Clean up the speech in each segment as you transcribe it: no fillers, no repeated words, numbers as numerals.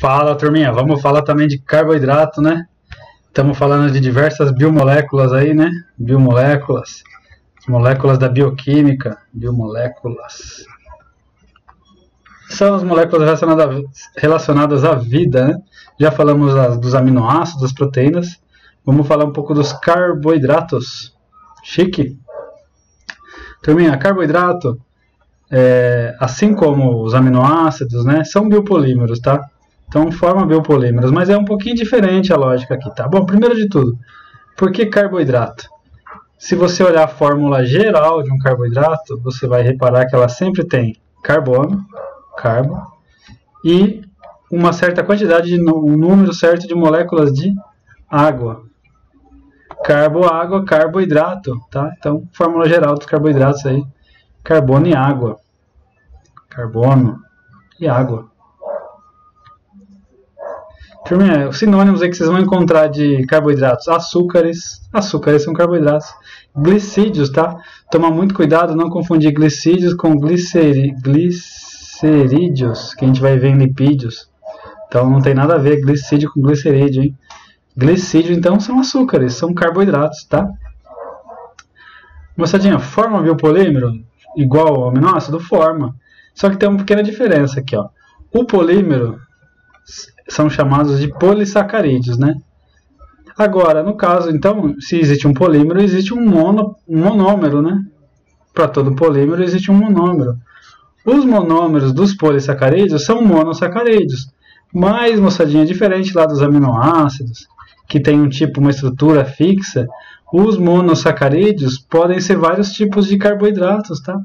Fala, turminha, vamos falar também de carboidrato, né? Estamos falando de diversas biomoléculas aí, né? Biomoléculas, moléculas da bioquímica, biomoléculas. São as moléculas relacionadas à vida, né? Já falamos dos aminoácidos, das proteínas. Vamos falar um pouco dos carboidratos. Chique. Turminha, carboidrato, assim como os aminoácidos, né? São biopolímeros, tá? Então forma biopolímeros, mas é um pouquinho diferente a lógica aqui, tá? Bom, primeiro de tudo, por que carboidrato? Se você olhar a fórmula geral de um carboidrato, você vai reparar que ela sempre tem carbono, carbo, e uma certa quantidade, um número certo de moléculas de água. Carbo, água, carboidrato, tá? Então, fórmula geral dos carboidratos aí, carbono e água. Carbono e água. Turminha, os sinônimos aí que vocês vão encontrar de carboidratos: açúcares são carboidratos, glicídios, tá? Tomar muito cuidado, não confundir glicídios com glicerídeos, que a gente vai ver em lipídios. Então não tem nada a ver glicídio com glicerídeo, hein? Glicídio, então, são açúcares, são carboidratos, tá? Moçadinha, forma biopolímero igual ao aminoácido? Forma. Só que tem uma pequena diferença aqui, ó. O polímero são chamados de polissacarídeos, né? Agora, no caso, então, se existe um polímero, existe um monômero, né? Para todo polímero existe um monômero. Os monômeros dos polissacarídeos são monossacarídeos. Mas, moçadinha, diferente lá dos aminoácidos, que tem um tipo, uma estrutura fixa, os monossacarídeos podem ser vários tipos de carboidratos, tá?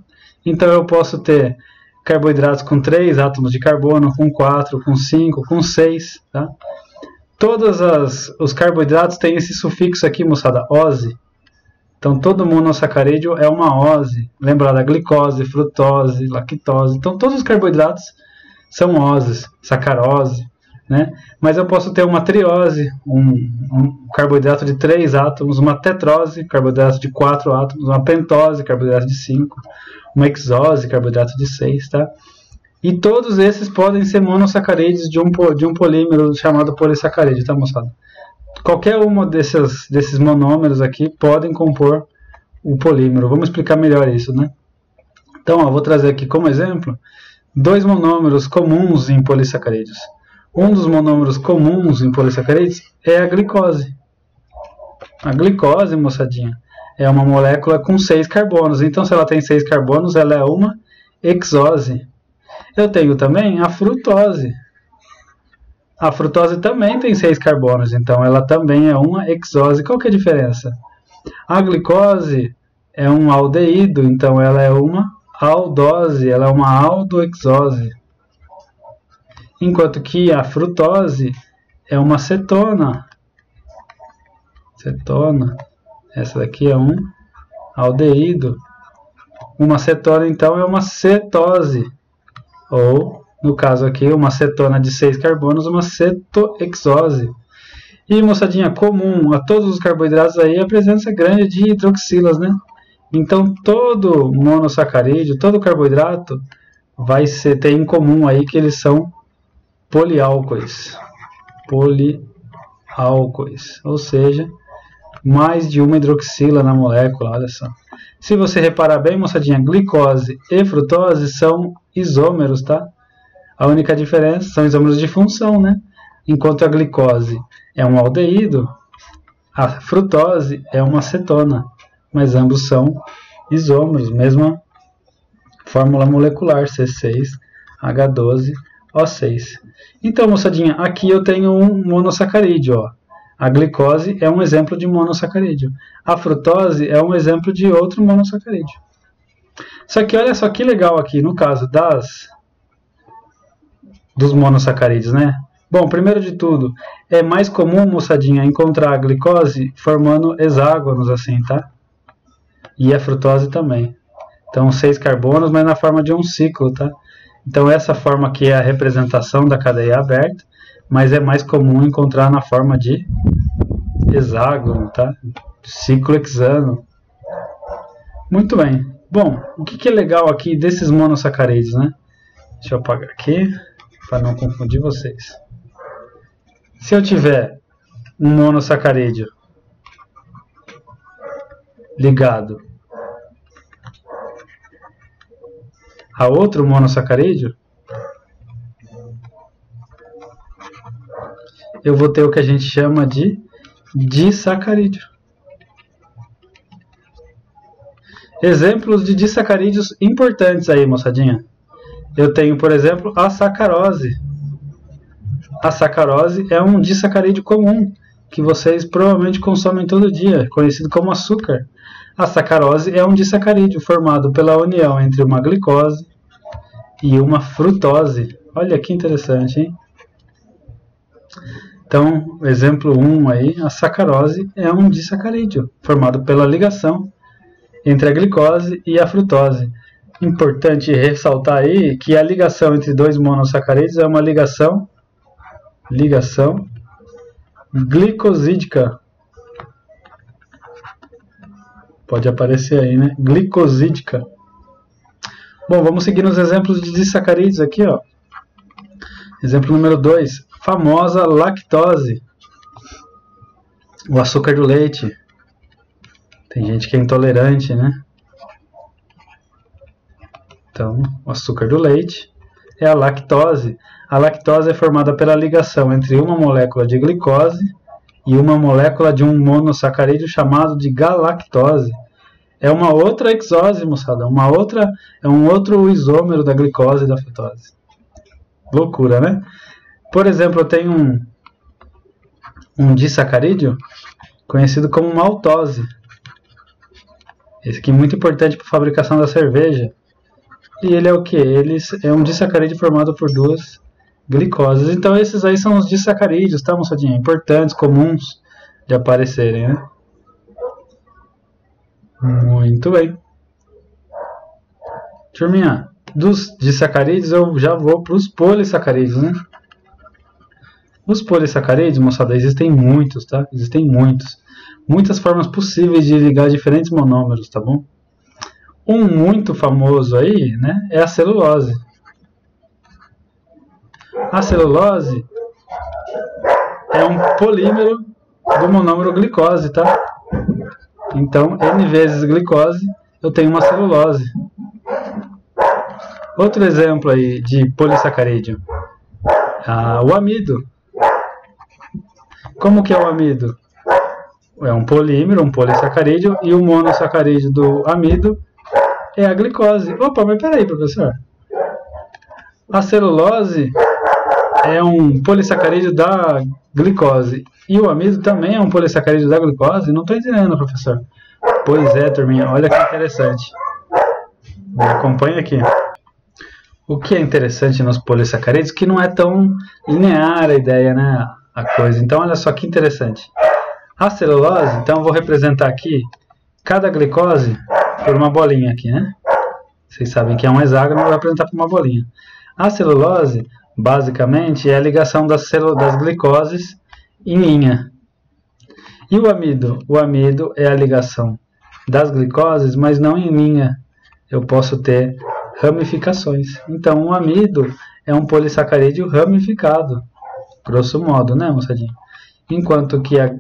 Então eu posso ter carboidratos com 3 átomos de carbono, com 4, com 5, com 6, tá? Todos os carboidratos têm esse sufixo aqui, moçada, ose. Então todo monossacarídeo é uma ose. Lembra da glicose, frutose, lactose. Então todos os carboidratos são oses, sacarose, né? Mas eu posso ter uma triose, um carboidrato de 3 átomos, uma tetrose, carboidrato de 4 átomos, uma pentose, carboidrato de 5, uma hexose, carboidrato de 6, tá? E todos esses podem ser monossacarídeos de um polímero chamado polissacarídeo, tá, moçada? Qualquer uma desses monômeros aqui podem compor o polímero. Vamos explicar melhor isso, né? Então, ó, vou trazer aqui como exemplo 2 monômeros comuns em polissacarídeos. Um dos monômeros comuns em polissacarídeos é a glicose. A glicose, moçadinha, é uma molécula com 6 carbonos. Então, se ela tem 6 carbonos, ela é uma hexose. Eu tenho também a frutose. A frutose também tem 6 carbonos, então ela também é uma hexose. Qual que é a diferença? A glicose é um aldeído, então ela é uma aldose, ela é uma aldohexose. Enquanto que a frutose é uma cetona. Cetona. Essa daqui é um aldeído. Uma cetona, então, é uma cetose. Ou, no caso aqui, uma cetona de 6 carbonos, uma cetohexose. E, moçadinha, comum a todos os carboidratos aí a presença grande de hidroxilas, né? Então, todo monossacarídeo, todo carboidrato vai ter em comum aí que eles são poliálcois. Poliálcois, ou seja, mais de uma hidroxila na molécula, olha só. Se você reparar bem, moçadinha, glicose e frutose são isômeros, tá? A única diferença são isômeros de função, né? Enquanto a glicose é um aldeído, a frutose é uma cetona, mas ambos são isômeros, mesma fórmula molecular, C6H12O6. Então, moçadinha, aqui eu tenho um monossacarídeo, ó. A glicose é um exemplo de monossacarídeo. A frutose é um exemplo de outro monossacarídeo. Só que olha só que legal aqui, no caso dos monossacarídeos, né? Bom, primeiro de tudo, é mais comum, moçadinha, encontrar a glicose formando hexágonos assim, tá? E a frutose também. Então, 6 carbonos, mas na forma de um ciclo, tá? Então, essa forma aqui é a representação da cadeia aberta, mas é mais comum encontrar na forma de hexágono, tá? Ciclo hexano. Muito bem. Bom, o que é legal aqui desses monossacarídeos, né? Deixa eu apagar aqui, para não confundir vocês. Se eu tiver um monossacarídeo ligado a outro monossacarídeo, eu vou ter o que a gente chama de disacarídeo. Exemplos de disacarídeos importantes aí, moçadinha. Eu tenho, por exemplo, a sacarose. A sacarose é um disacarídeo comum, que vocês provavelmente consomem todo dia, conhecido como açúcar. A sacarose é um disacarídeo formado pela união entre uma glicose e uma frutose. Olha que interessante, hein? Então, exemplo 1 aí, a sacarose é um disacarídeo formado pela ligação entre a glicose e a frutose. Importante ressaltar aí que a ligação entre dois monossacarídeos é uma ligação glicosídica. Pode aparecer aí, né? Glicosídica. Bom, vamos seguir nos exemplos de disacarídeos aqui, ó. Exemplo número 2, famosa lactose. O açúcar do leite. Tem gente que é intolerante, né? Então, o açúcar do leite é a lactose. A lactose é formada pela ligação entre uma molécula de glicose e uma molécula de um monossacarídeo chamado de galactose. É uma outra hexose, moçada. É um outro isômero da glicose e da frutose. Loucura, né? Por exemplo, eu tenho um disacarídeo conhecido como maltose. Esse aqui é muito importante para a fabricação da cerveja. E ele é o que? Ele é um disacarídeo formado por duas glicoses. Então esses aí são os disacarídeos, tá, moçadinha? Importantes, comuns de aparecerem, né? Muito bem. Turminha, dos disacarídeos eu já vou para os polissacarídeos, né? Os polissacarídeos, moçada, existem muitos, tá? Existem muitos. Muitas formas possíveis de ligar diferentes monômeros, tá bom? Um muito famoso aí, né, é a celulose. A celulose é um polímero do monômero glicose, tá? Então, N vezes glicose, eu tenho uma celulose. Outro exemplo aí de polissacarídeo, o amido. Como que é o amido? É um polímero, um polissacarídeo, e o monossacarídeo do amido é a glicose. Opa, mas peraí, professor. A celulose é um polissacarídeo da glicose. E o amido também é um polissacarídeo da glicose? Não estou entendendo, professor. Pois é, turminha. Olha que interessante. Me acompanha aqui. O que é interessante nos polissacarídeos é que não é tão linear a ideia, né? A coisa. Então, olha só que interessante. A celulose, então eu vou representar aqui cada glicose por uma bolinha aqui, né? Vocês sabem que é um hexágono, eu vou representar por uma bolinha. A celulose, basicamente, é a ligação das glicoses em linha. E o amido? O amido é a ligação das glicoses, mas não em linha. Eu posso ter ramificações. Então, o amido é um polissacarídeo ramificado, grosso modo, né, moçadinha? Enquanto que a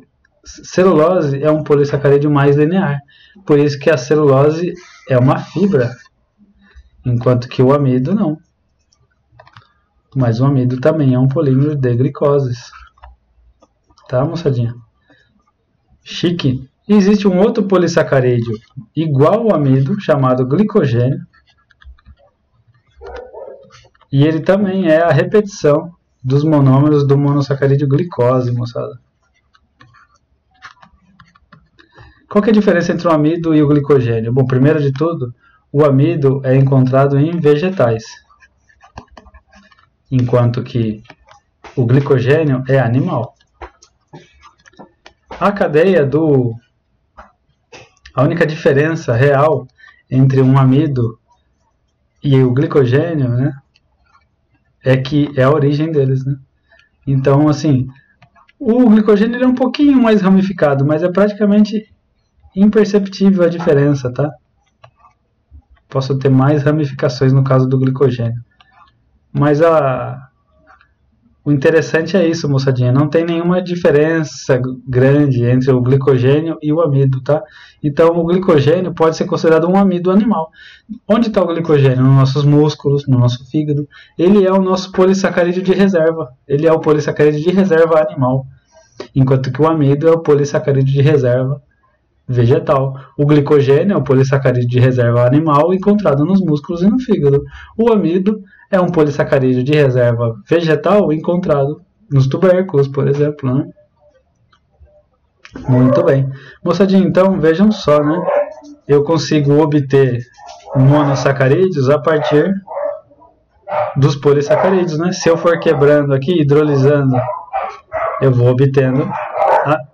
celulose é um polissacarídeo mais linear. Por isso que a celulose é uma fibra, enquanto que o amido não. Mas o amido também é um polímero de glicoses. Tá, moçadinha? Chique. Existe um outro polissacarídeo igual ao amido, chamado glicogênio. E ele também é a repetição dos monômeros do monossacarídeo glicose, moçada. Qual que é a diferença entre o amido e o glicogênio? Bom, primeiro de tudo, o amido é encontrado em vegetais, enquanto que o glicogênio é animal. A única diferença real entre um amido e o glicogênio, né, é que é a origem deles, né? Então, assim, o glicogênio ele é um pouquinho mais ramificado, mas é praticamente imperceptível a diferença, tá? Posso ter mais ramificações no caso do glicogênio. Mas O interessante é isso, moçadinha. Não tem nenhuma diferença grande entre o glicogênio e o amido, tá? Então, o glicogênio pode ser considerado um amido animal. Onde está o glicogênio? Nos nossos músculos, no nosso fígado. Ele é o nosso polissacarídeo de reserva. Ele é o polissacarídeo de reserva animal. Enquanto que o amido é o polissacarídeo de reserva vegetal. O glicogênio é o polissacarídeo de reserva animal encontrado nos músculos e no fígado. O amido é um polissacarídeo de reserva vegetal encontrado nos tubérculos, por exemplo, né? Muito bem. Moçadinha, então vejam só, né? Eu consigo obter monossacarídeos a partir dos polissacarídeos, né? Se eu for quebrando aqui, hidrolisando, eu vou obtendo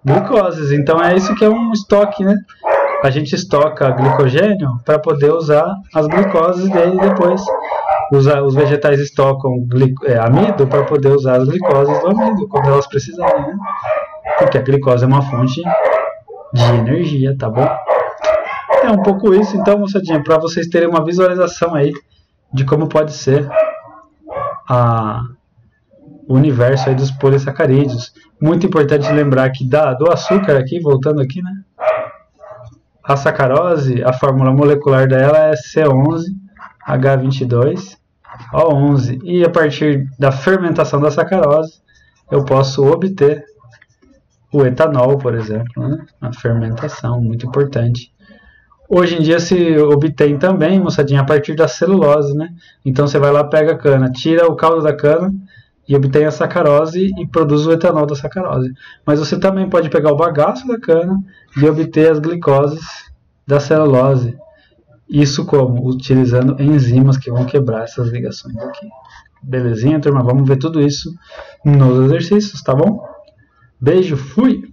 glicoses. Então é isso que é um estoque, né? A gente estoca glicogênio para poder usar as glicoses dele depois. Os vegetais estocam amido para poder usar as glicoses do amido quando elas precisarem, né? Porque a glicose é uma fonte de energia, tá bom? É um pouco isso, então, moçadinha, para vocês terem uma visualização aí de como pode ser o universo aí dos polissacarídeos. Muito importante lembrar que do açúcar aqui, voltando aqui, né? A sacarose, a fórmula molecular dela é C11H22O11. E a partir da fermentação da sacarose, eu posso obter o etanol, por exemplo, né? A fermentação, muito importante. Hoje em dia se obtém também, moçadinha, a partir da celulose, né? Então você vai lá, pega a cana, tira o caldo da cana e obtém a sacarose e produz o etanol da sacarose. Mas você também pode pegar o bagaço da cana e obter as glicoses da celulose. Isso como? Utilizando enzimas que vão quebrar essas ligações aqui. Belezinha, turma? Vamos ver tudo isso nos exercícios, tá bom? Beijo, fui!